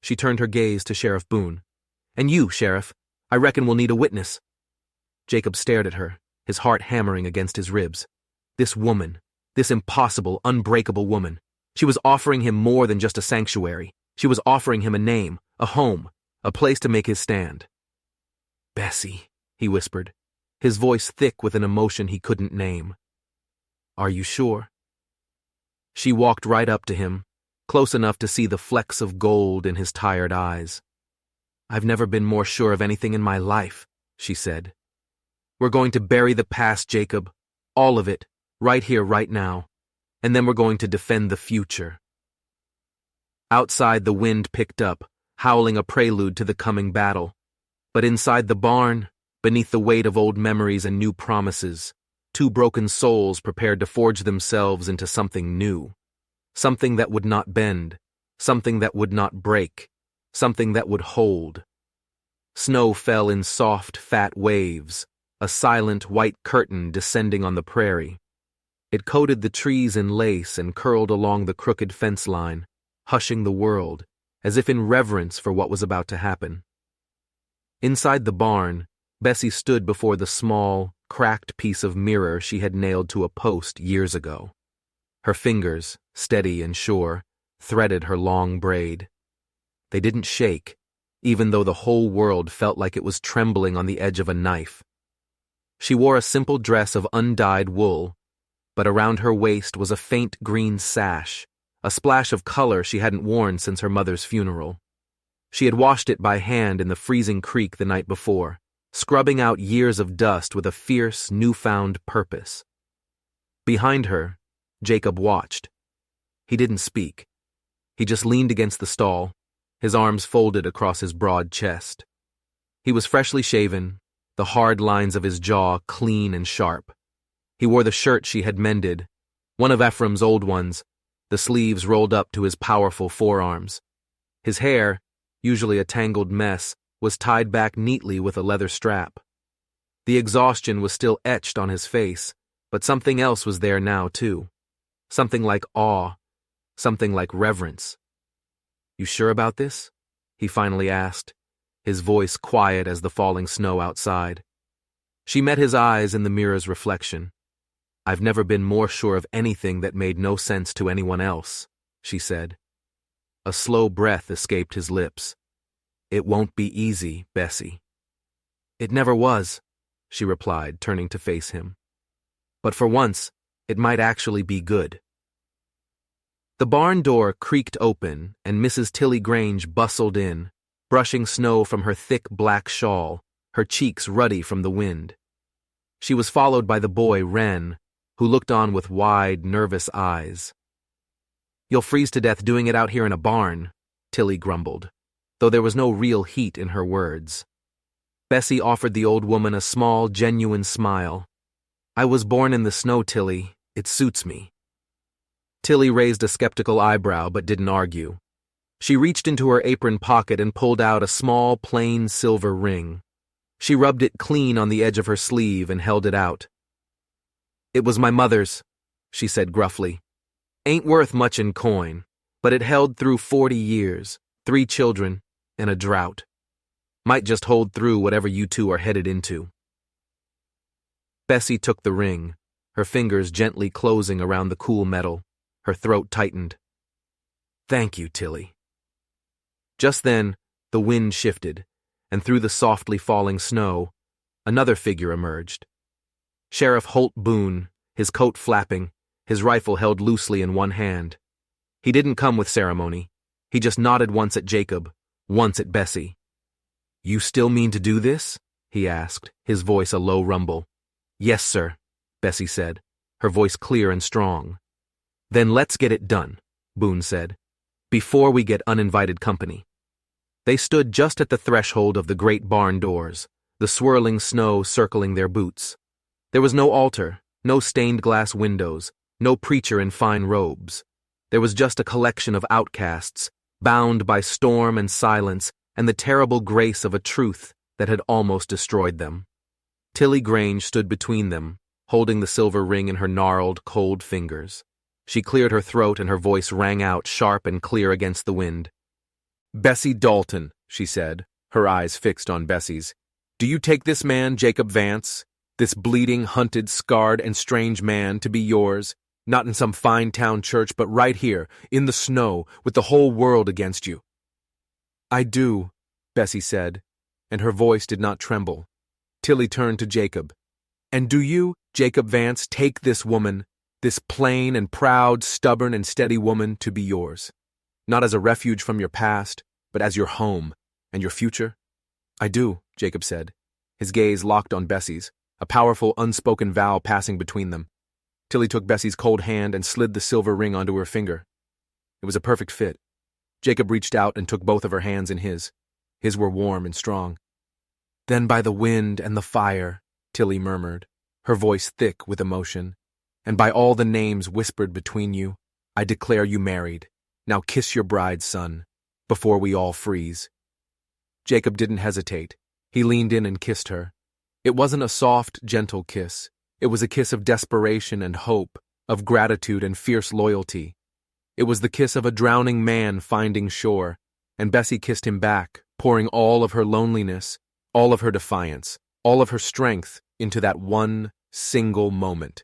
A: She turned her gaze to Sheriff Boone. "And you, Sheriff, I reckon we'll need a witness." Jacob stared at her, his heart hammering against his ribs. This woman, this impossible, unbreakable woman. She was offering him more than just a sanctuary. She was offering him a name, a home, a place to make his stand. "Bessie," he whispered, his voice thick with an emotion he couldn't name. "Are you sure?" She walked right up to him, close enough to see the flecks of gold in his tired eyes. "I've never been more sure of anything in my life," she said. "We're going to bury the past, Jacob. All of it, right here, right now. And then we're going to defend the future." Outside, the wind picked up, howling a prelude to the coming battle. But inside the barn, beneath the weight of old memories and new promises, two broken souls prepared to forge themselves into something new. Something that would not bend, something that would not break, something that would hold. Snow fell in soft, fat waves, a silent white curtain descending on the prairie. It coated the trees in lace and curled along the crooked fence line, hushing the world, as if in reverence for what was about to happen. Inside the barn, Bessie stood before the small, cracked piece of mirror she had nailed to a post years ago. Her fingers, steady and sure, threaded her long braid. They didn't shake, even though the whole world felt like it was trembling on the edge of a knife. She wore a simple dress of undyed wool, but around her waist was a faint green sash, a splash of color she hadn't worn since her mother's funeral. She had washed it by hand in the freezing creek the night before, scrubbing out years of dust with a fierce, newfound purpose. Behind her, Jacob watched. He didn't speak. He just leaned against the stall, his arms folded across his broad chest. He was freshly shaven, the hard lines of his jaw clean and sharp. He wore the shirt she had mended, one of Ephraim's old ones, the sleeves rolled up to his powerful forearms. His hair, usually a tangled mess, was tied back neatly with a leather strap. The exhaustion was still etched on his face, but something else was there now, too. Something like awe, something like reverence. "You sure about this?" he finally asked, his voice quiet as the falling snow outside. She met his eyes in the mirror's reflection. "I've never been more sure of anything that made no sense to anyone else," she said. A slow breath escaped his lips. "It won't be easy, Bessie." "It never was," she replied, turning to face him. "But for once, it might actually be good." The barn door creaked open, and Mrs. Tilly Grange bustled in, brushing snow from her thick black shawl, her cheeks ruddy from the wind. She was followed by the boy, Wren, who looked on with wide, nervous eyes. "You'll freeze to death doing it out here in a barn," Tilly grumbled, though there was no real heat in her words. Bessie offered the old woman a small, genuine smile. "I was born in the snow, Tilly. It suits me." Tilly raised a skeptical eyebrow but didn't argue. She reached into her apron pocket and pulled out a small, plain silver ring. She rubbed it clean on the edge of her sleeve and held it out. "It was my mother's," she said gruffly. "Ain't worth much in coin, but it held through 40 years, 3 children, and a drought. Might just hold through whatever you two are headed into." Bessie took the ring, her fingers gently closing around the cool metal. Her throat tightened. "Thank you, Tilly." Just then, the wind shifted, and through the softly falling snow, another figure emerged. Sheriff Holt Boone, his coat flapping, his rifle held loosely in one hand. He didn't come with ceremony. He just nodded once at Jacob, once at Bessie. "You still mean to do this?" he asked, his voice a low rumble. "Yes, sir," Bessie said, her voice clear and strong. "Then let's get it done," Boone said, "before we get uninvited company." They stood just at the threshold of the great barn doors, the swirling snow circling their boots. There was no altar, no stained glass windows, no preacher in fine robes. There was just a collection of outcasts, bound by storm and silence and the terrible grace of a truth that had almost destroyed them. Tilly Grange stood between them, holding the silver ring in her gnarled, cold fingers. She cleared her throat and her voice rang out sharp and clear against the wind. "Bessie Dalton," she said, her eyes fixed on Bessie's, Do you take this man, Jacob Vance, this bleeding, hunted, scarred, and strange man, to be yours, not in some fine town church, but right here, in the snow, with the whole world against you?" "I do," Bessie said, and her voice did not tremble. Tilly turned to Jacob. "And do you, Jacob Vance, take this woman, this plain and proud, stubborn and steady woman, to be yours? Not as a refuge from your past, but as your home and your future?" "I do," Jacob said, his gaze locked on Bessie's, a powerful, unspoken vow passing between them. Tilly took Bessie's cold hand and slid the silver ring onto her finger. It was a perfect fit. Jacob reached out and took both of her hands in his. His were warm and strong. "Then by the wind and the fire," Tilly murmured, her voice thick with emotion, "and by all the names whispered between you, I declare you married. Now kiss your bride, son, before we all freeze." Jacob didn't hesitate. He leaned in and kissed her. It wasn't a soft, gentle kiss. It was a kiss of desperation and hope, of gratitude and fierce loyalty. It was the kiss of a drowning man finding shore, and Bessie kissed him back, pouring all of her loneliness, all of her defiance, all of her strength into that one single moment.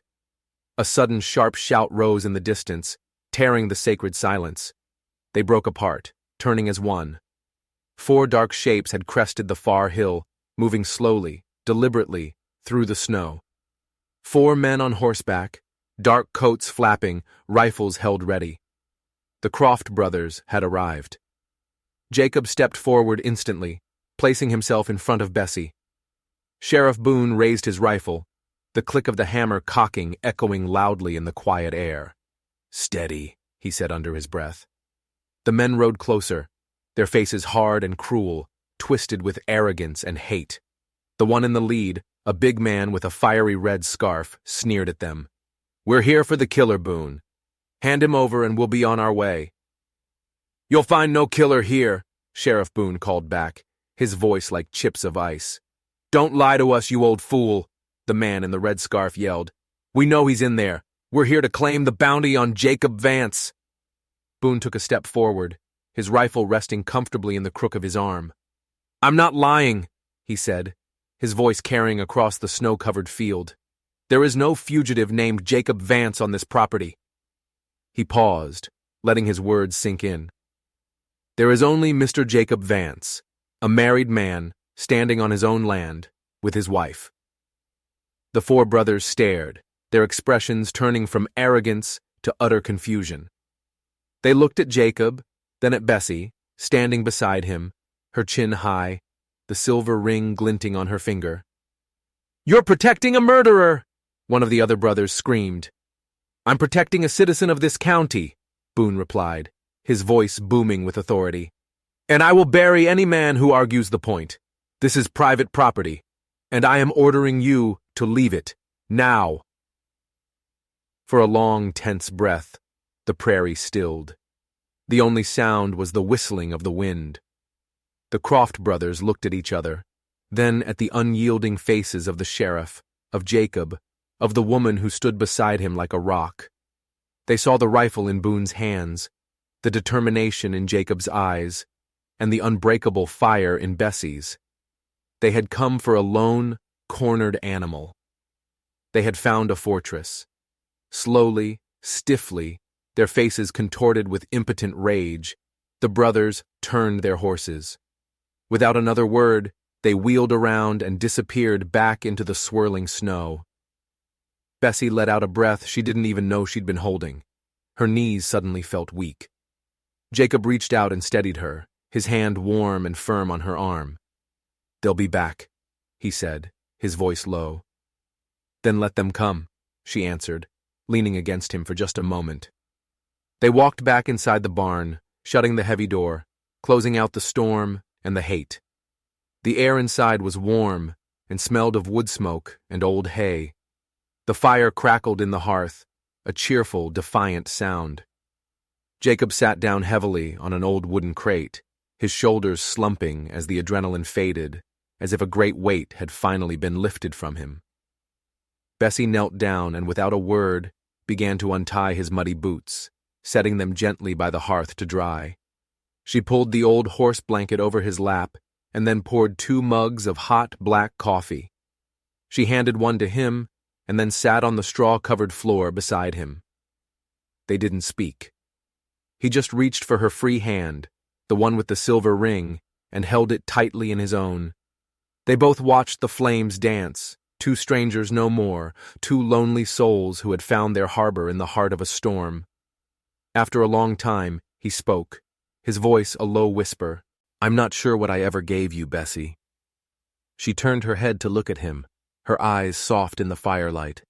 A: A sudden sharp shout rose in the distance, tearing the sacred silence. They broke apart, turning as one. 4 dark shapes had crested the far hill, moving slowly, deliberately, through the snow. 4 men on horseback, dark coats flapping, rifles held ready. The Croft brothers had arrived. Jacob stepped forward instantly, placing himself in front of Bessie. Sheriff Boone raised his rifle, the click of the hammer cocking echoing loudly in the quiet air. "Steady," he said under his breath. The men rode closer, their faces hard and cruel, twisted with arrogance and hate. The one in the lead, a big man with a fiery red scarf, sneered at them. "We're here for the killer, Boone. Hand him over and we'll be on our way." "You'll find no killer here," Sheriff Boone called back, his voice like chips of ice. "Don't lie to us, you old fool," the man in the red scarf yelled. "We know he's in there. We're here to claim the bounty on Jacob Vance." Boone took a step forward, his rifle resting comfortably in the crook of his arm. "I'm not lying," he said, his voice carrying across the snow-covered field. "There is no fugitive named Jacob Vance on this property." He paused, letting his words sink in. "There is only Mr. Jacob Vance, a married man, standing on his own land, with his wife." The 4 brothers stared, their expressions turning from arrogance to utter confusion. They looked at Jacob, then at Bessie, standing beside him, her chin high, the silver ring glinting on her finger. "You're protecting a murderer!" one of the other brothers screamed. "I'm protecting a citizen of this county," Boone replied, his voice booming with authority. "And I will bury any man who argues the point. This is private property, and I am ordering you to leave it, now." For a long, tense breath, the prairie stilled. The only sound was the whistling of the wind. The Croft brothers looked at each other, then at the unyielding faces of the sheriff, of Jacob, of the woman who stood beside him like a rock. They saw the rifle in Boone's hands, the determination in Jacob's eyes, and the unbreakable fire in Bessie's. They had come for a lone, cornered animal. They had found a fortress. Slowly, stiffly, their faces contorted with impotent rage, the brothers turned their horses. Without another word, they wheeled around and disappeared back into the swirling snow. Bessie let out a breath she didn't even know she'd been holding. Her knees suddenly felt weak. Jacob reached out and steadied her, his hand warm and firm on her arm. "They'll be back," he said, his voice low. "Then let them come," she answered, leaning against him for just a moment. They walked back inside the barn, shutting the heavy door, closing out the storm and the hate. The air inside was warm and smelled of wood smoke and old hay. The fire crackled in the hearth, a cheerful, defiant sound. Jacob sat down heavily on an old wooden crate, his shoulders slumping as the adrenaline faded, as if a great weight had finally been lifted from him. Bessie knelt down and without a word began to untie his muddy boots, setting them gently by the hearth to dry. She pulled the old horse blanket over his lap and then poured 2 mugs of hot black coffee. She handed one to him and then sat on the straw-covered floor beside him. They didn't speak. He just reached for her free hand, the one with the silver ring, and held it tightly in his own. They both watched the flames dance, 2 strangers no more, 2 lonely souls who had found their harbor in the heart of a storm. After a long time, he spoke, his voice a low whisper. "I'm not sure what I ever gave you, Bessie." She turned her head to look at him, her eyes soft in the firelight.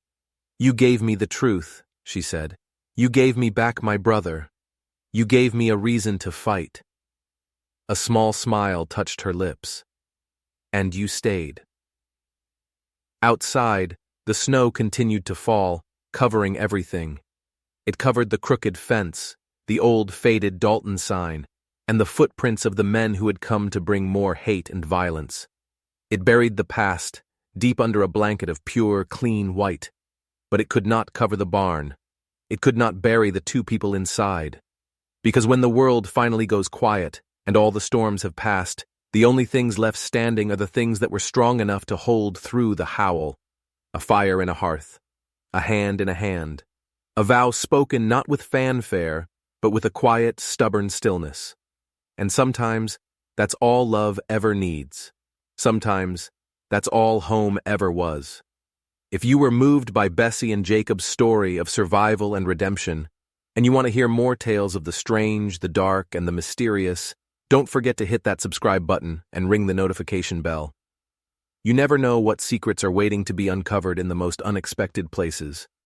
A: "You gave me the truth," she said. "You gave me back my brother. You gave me a reason to fight." A small smile touched her lips. "And you stayed." Outside, the snow continued to fall, covering everything. It covered the crooked fence, the old faded Dalton sign, and the footprints of the men who had come to bring more hate and violence. It buried the past, deep under a blanket of pure, clean white. But it could not cover the barn. It could not bury the 2 people inside. Because when the world finally goes quiet, and all the storms have passed, the only things left standing are the things that were strong enough to hold through the howl. A fire in a hearth. A hand in a hand. A vow spoken not with fanfare, but with a quiet, stubborn stillness. And sometimes, that's all love ever needs. Sometimes, that's all home ever was. If you were moved by Bessie and Jacob's story of survival and redemption, and you want to hear more tales of the strange, the dark, and the mysterious, don't forget to hit that subscribe button and ring the notification bell. You never know what secrets are waiting to be uncovered in the most unexpected places.